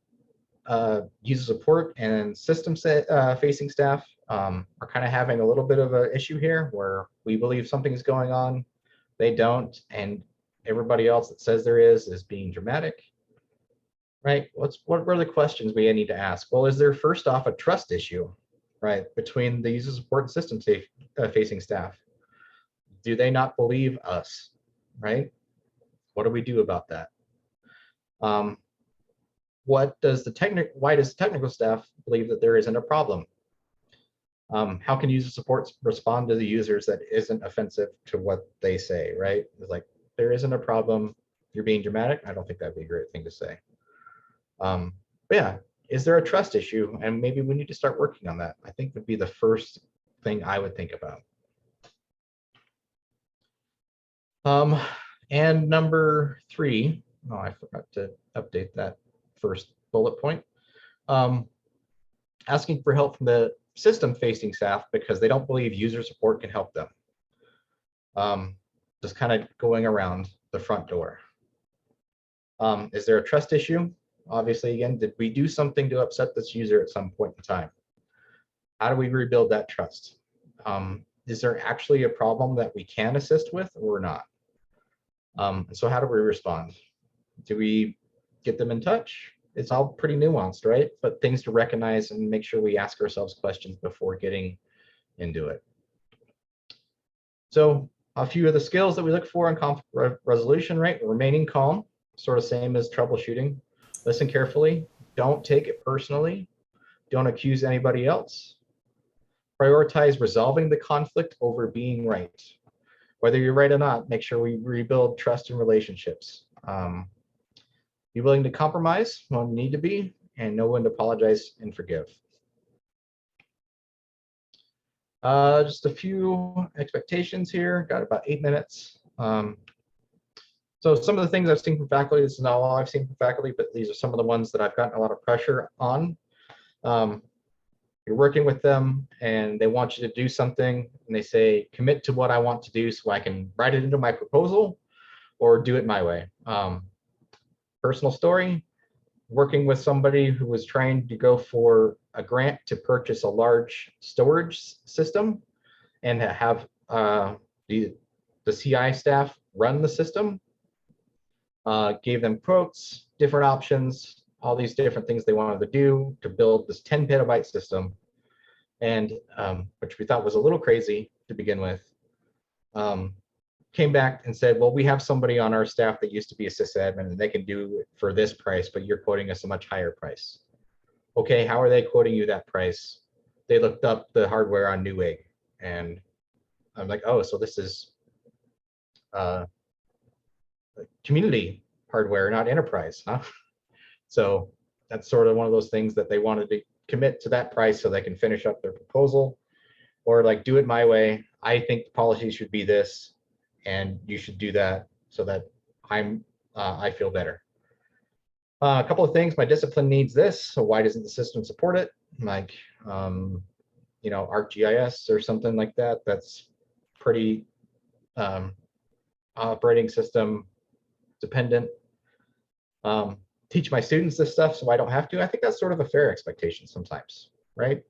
User support and system facing staff are kind of having a little bit of an issue here where we believe something's going on, they don't, and everybody else that says there is being dramatic, right? What are the questions we need to ask? Well, is there first off a trust issue, right, between the user support and system facing staff? Do they not believe us, right? What do we do about that? why does the technical staff believe that there isn't a problem? How can user support respond to the users that isn't offensive to what they say, right? It's like, there isn't a problem, you're being dramatic. I don't think that'd be a great thing to say. But yeah, is there a trust issue? And maybe we need to start working on that. I think would be the first thing I would think about. And number 3, oh, I forgot to update that first bullet point. Asking for help from the system-facing staff because they don't believe user support can help them. Just kind of going around the front door. Is there a trust issue? Obviously, again, did we do something to upset this user at some point in time? How do we rebuild that trust? Is there actually a problem that we can assist with or not? So how do we respond? Do we get them in touch? It's all pretty nuanced, right? But things to recognize and make sure we ask ourselves questions before getting into it. So a few of the skills that we look for in conflict resolution, right? Remaining calm, sort of same as troubleshooting. Listen carefully, don't take it personally, don't accuse anybody else. Prioritize resolving the conflict over being right. Whether you're right or not, make sure we rebuild trust and relationships. Be willing to compromise when you need to be, and know when to apologize and forgive. Just a few expectations here, got about 8 minutes. So some of the things I've seen from faculty, this is not all I've seen from faculty, but these are some of the ones that I've gotten a lot of pressure on. You're working with them and they want you to do something and they say, commit to what I want to do so I can write it into my proposal or do it my way. Personal story, working with somebody who was trying to go for a grant to purchase a large storage system and have the CI staff run the system. Gave them quotes, different options, all these different things they wanted to do to build this 10 petabyte system, and which we thought was a little crazy to begin with. Came back and said, well, we have somebody on our staff that used to be a sysadmin and they can do it for this price, but you're quoting us a much higher price. Okay, how are they quoting you that price? They looked up the hardware on Newegg, and I'm like, oh, so this is community hardware, not enterprise, huh? So that's sort of one of those things that they wanted to commit to that price so they can finish up their proposal, or like, do it my way. I think the policy should be this, and you should do that so that I feel better. A couple of things, my discipline needs this, so why doesn't the system support it? Like, you know, ArcGIS or something like that. That's pretty operating system dependent. Teach my students this stuff so I don't have to. I think that's sort of a fair expectation sometimes, right?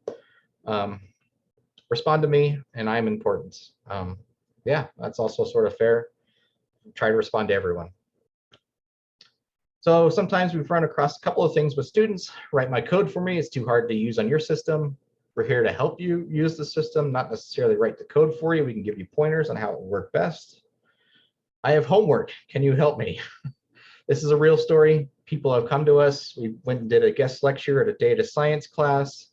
Respond to me and I'm important. Yeah, that's also sort of fair. Try to respond to everyone. So sometimes we've run across a couple of things with students. Write my code for me. It's too hard to use on your system. We're here to help you use the system, not necessarily write the code for you. We can give you pointers on how it will work best. I have homework. Can you help me? This is a real story. People have come to us. We went and did a guest lecture at a data science class.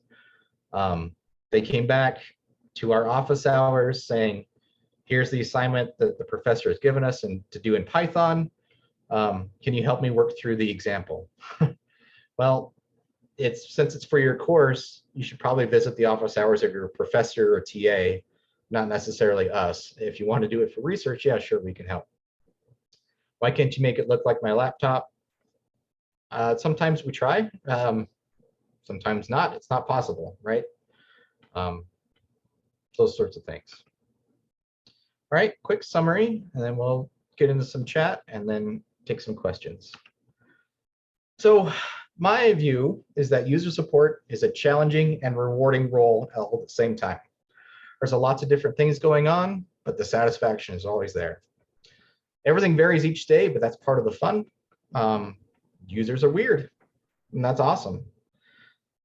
They came back to our office hours saying, here's the assignment that the professor has given us and to do in Python. Can you help me work through the example? Well, since it's for your course, you should probably visit the office hours of your professor or TA, not necessarily us. If you want to do it for research, yeah, sure, we can help. Why can't you make it look like my laptop? Sometimes we try, sometimes not. It's not possible, right? Those sorts of things. All right, quick summary, and then we'll get into some chat and then take some questions. So my view is that user support is a challenging and rewarding role all at the same time. There's a lots of different things going on, but the satisfaction is always there. Everything varies each day, but that's part of the fun. Users are weird, and that's awesome.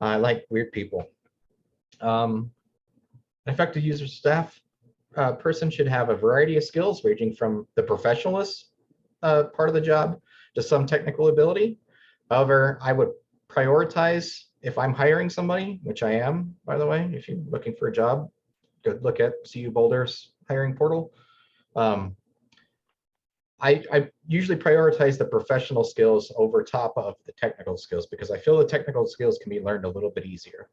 I like weird people. An effective user staff person should have a variety of skills ranging from the professionalist part of the job to some technical ability. However, I would prioritize if I'm hiring somebody, which I am, by the way. If you're looking for a job, go look at CU Boulder's hiring portal. I usually prioritize the professional skills over top of the technical skills because I feel the technical skills can be learned a little bit easier.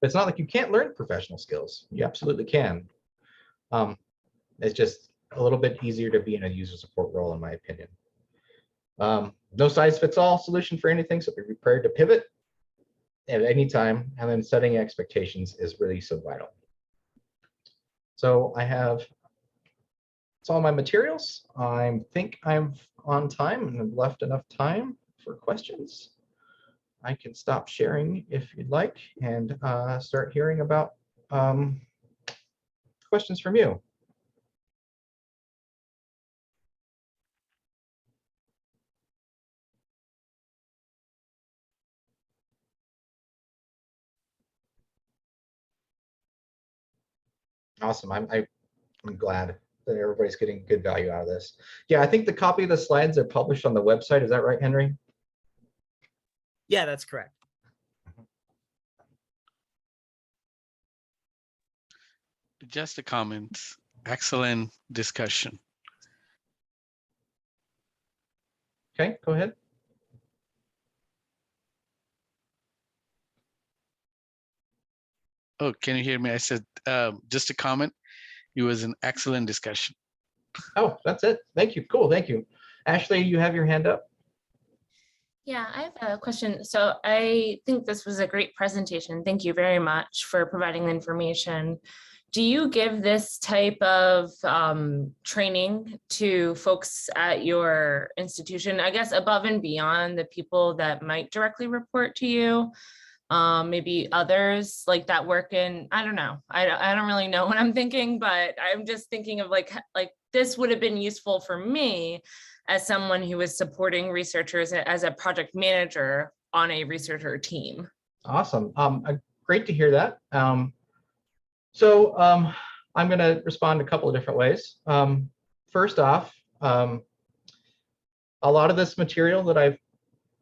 But it's not like you can't learn professional skills. You absolutely can. It's just a little bit easier to be in a user support role, in my opinion. No size fits all solution for anything, so be prepared to pivot at any time, and then setting expectations is really so vital. So I have, that's all my materials. I think I'm on time and have left enough time for questions. I can stop sharing if you'd like and start hearing about questions from you. Awesome. I'm glad that everybody's getting good value out of this. Yeah, I think the copy of the slides are published on the website. Is that right, Henry? Yeah, that's correct. Just a comment. Excellent discussion. Okay, go ahead. Oh, can you hear me? I said just a comment. It was an excellent discussion. Oh, that's it. Thank you. Cool. Thank you. Ashley, you have your hand up. Yeah, I have a question. So I think this was a great presentation. Thank you very much for providing the information. Do you give this type of training to folks at your institution, I guess above and beyond the people that might directly report to you? Maybe others like that work in, I don't know. I don't really know what I'm thinking, but I'm just thinking of like this would have been useful for me as someone who is supporting researchers as a project manager on a researcher team. Awesome. Great to hear that. So I'm going to respond a couple of different ways. First off, a lot of this material that I've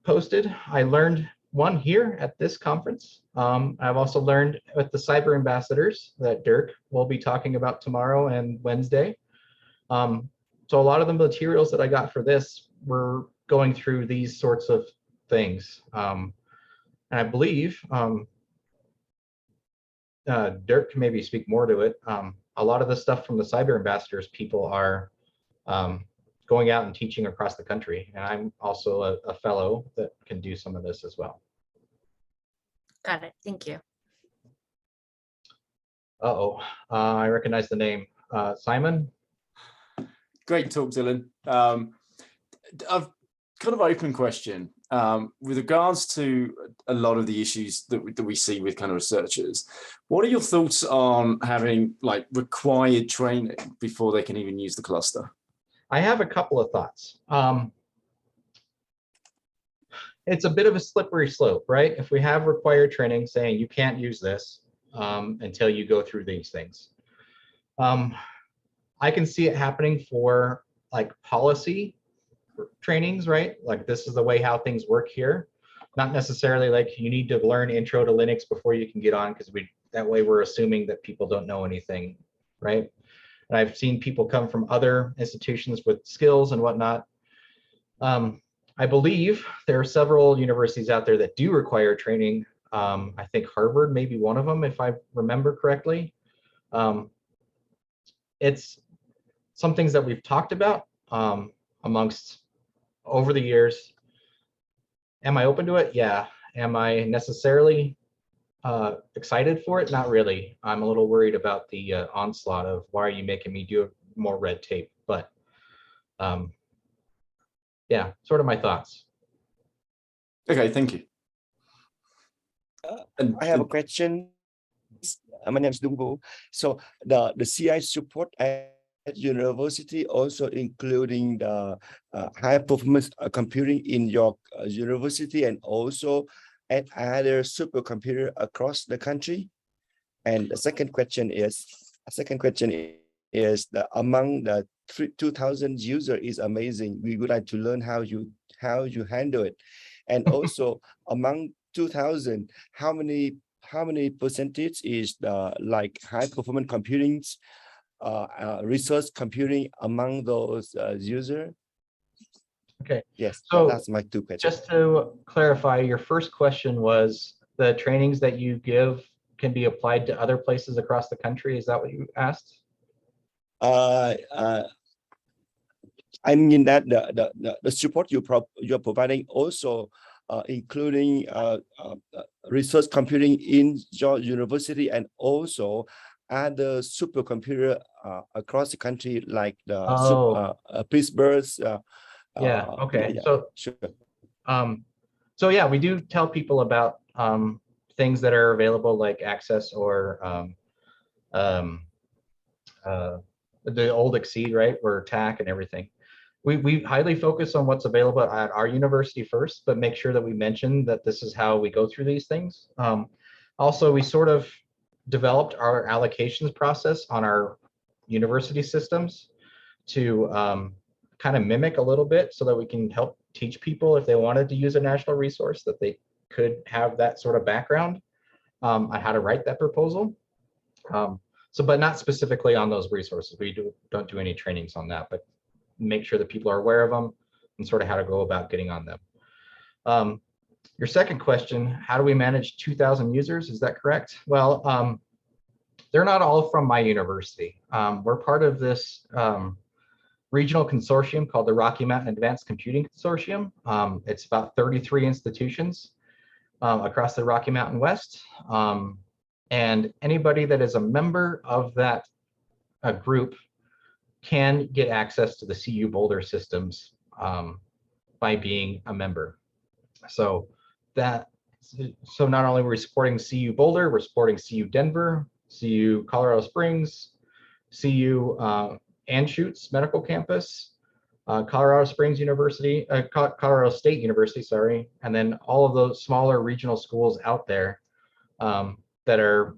posted, I learned one here at this conference. I've also learned with the cyber ambassadors that Dirk will be talking about tomorrow and Wednesday. So a lot of the materials that I got for this were going through these sorts of things. And I believe Dirk can maybe speak more to it. A lot of the stuff from the cyber ambassadors people are going out and teaching across the country. And I'm also a fellow that can do some of this as well. Got it. Thank you. I recognize the name. Simon? Great talk, Dylan. I've kind of open question. With regards to a lot of the issues that we see with kind of researchers, what are your thoughts on having like required training before they can even use the cluster? I have a couple of thoughts. It's a bit of a slippery slope, right? If we have required training saying you can't use this until you go through these things. I can see it happening for like policy trainings, right? Like this is the way how things work here. Not necessarily like you need to learn intro to Linux before you can get on, because that way we're assuming that people don't know anything, right? And I've seen people come from other institutions with skills and whatnot. I believe there are several universities out there that do require training. I think Harvard may be one of them, if I remember correctly. It's some things that we've talked about amongst over the years. Am I open to it? Yeah. Am I necessarily excited for it? Not really. I'm a little worried about the onslaught of why are you making me do more red tape? But yeah, sort of my thoughts. Okay, thank you. I have a question. My name is Dumbo. So the CI support at university also including the high performance computing in your university and also at other supercomputer across the country. And the second question is among the 2,000 user is amazing. We would like to learn how you handle it. And also among 2,000, how many percentage is the like high performance computing, resource computing among those user? Okay. Yes, So that's my two questions. just to clarify, your first question was the trainings that you give can be applied to other places across the country. Is that what you asked? I mean that the support you're providing also including research computing in your university and also other supercomputer across the country like the Pittsburgh. Yeah. Okay. Yeah, So sure. So yeah, we do tell people about things that are available like Access or the old Exceed, right? Or TAC and everything. We highly focus on what's available at our university first, but make sure that we mention that this is how we go through these things. Also, we sort of developed our allocations process on our university systems to kind of mimic a little bit so that we can help teach people if they wanted to use a national resource that they could have that sort of background on how to write that proposal. But not specifically on those resources. We don't do any trainings on that, but make sure that people are aware of them and sort of how to go about getting on them. Your second question, how do we manage 2,000 users? Is that correct? Well, they're not all from my university. We're part of this regional consortium called the Rocky Mountain Advanced Computing Consortium. It's about 33 institutions across the Rocky Mountain West. And anybody that is a member of that group can get access to the CU Boulder systems by being a member. So not only are we supporting CU Boulder, we're supporting CU Denver, CU Colorado Springs, CU Anschutz Medical Campus, Colorado Springs University, Colorado State University, sorry, and then all of those smaller regional schools out there that are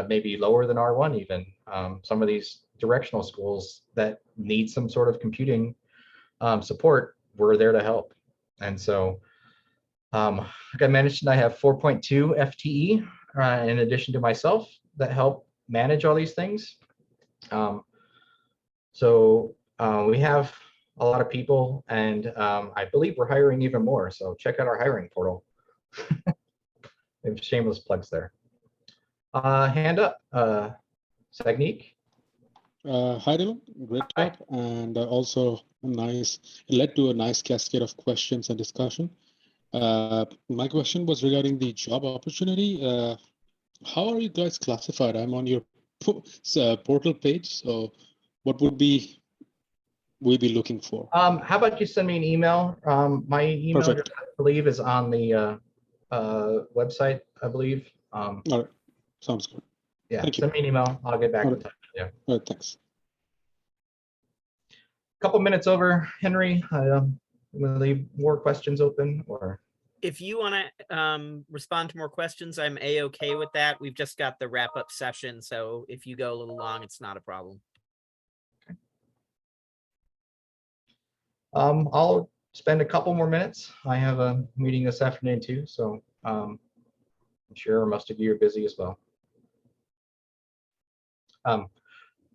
maybe lower than R1 even. Some of these directional schools that need some sort of computing support, we're there to help. And so, like I mentioned, I have 4.2 FTE in addition to myself that help manage all these things. We have a lot of people, and I believe we're hiring even more. So check out our hiring portal. Shameless plugs there. Hand up, Sagnik. Hi, Dylan. Great talk, and also nice. It led to a nice cascade of questions and discussion. My question was regarding the job opportunity. How are you guys classified? I'm on your portal page. So, what would we be looking for? How about you send me an email? My email address, I believe, is on the website. I believe. All right, sounds good. Yeah, Thank you. send me an email. I'll get back in touch. Yeah. All right, thanks. Couple minutes over, Henry. I'm going to leave more questions open, or if you want to respond to more questions, I'm a-okay with that. We've just got the wrap-up session, so if you go a little long, it's not a problem. Okay. I'll spend a couple more minutes. I have a meeting this afternoon too, so I'm sure most of you are busy as well.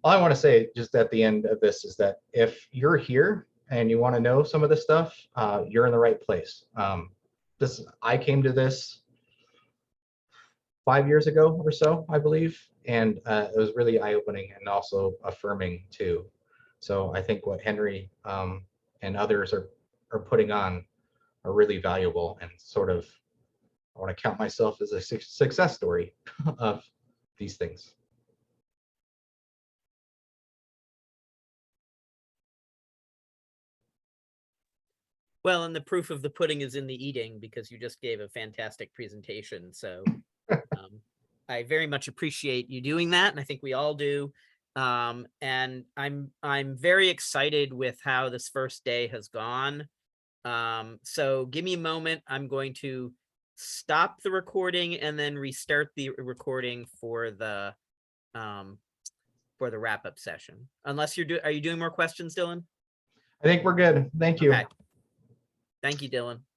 All I want to say just at the end of this is that if you're here and you want to know some of this stuff, you're in the right place. I came to this 5 years ago or so, I believe, and it was really eye-opening and also affirming too. So I think what Henry and others are putting on are really valuable, and sort of I want to count myself as a success story of these things. Well, and the proof of the pudding is in the eating, because you just gave a fantastic presentation. So I very much appreciate you doing that, and I think we all do. And I'm very excited with how this first day has gone. So give me a moment. I'm going to stop the recording and then restart the recording for the for the wrap-up session. Unless are you doing more questions, Dylan? I think we're good. Thank you. Okay. Thank you, Dylan.